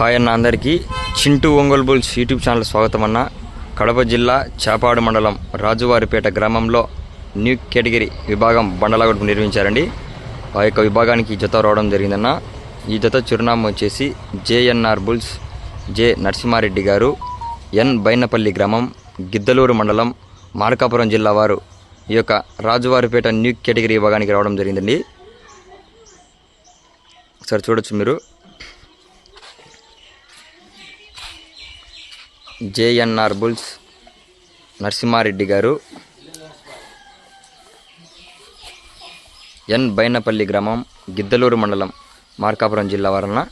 Hi అన్న అందరికీ Chintu Ongole bulls YouTube channel స్వాగతం అన్న. కడప జిల్లా చాపాడు మండలం రాజువారిపేట గ్రామంలో న్యూ కేటగిరీ విభాగం బండలాగొడుపు నిర్మించారండి. ఆ యొక్క విభాగానికి జత రావడం జరిగిందన్న. ఈ జత చిరునామా వచ్చేసి జేఎన్ఆర్ బుల్స్ జె నరసింహారెడ్డి గారు, ఎన్ బైనపల్లి గ్రామం, గిద్దలూరు మండలం, మార్కాపురం జిల్లా వారు ఈ యొక్క రాజువారిపేట న్యూ కేటగిరీ విభాగానికి రావడం జరిగిందండి. ఒకసారి చూడొచ్చు మీరు. జేఎన్ఆర్ బుల్స్ నరసింహారెడ్డి గారు, ఎన్ బైనపల్లి గ్రామం, గిద్దలూరు మండలం, మార్కాపురం జిల్లా వారన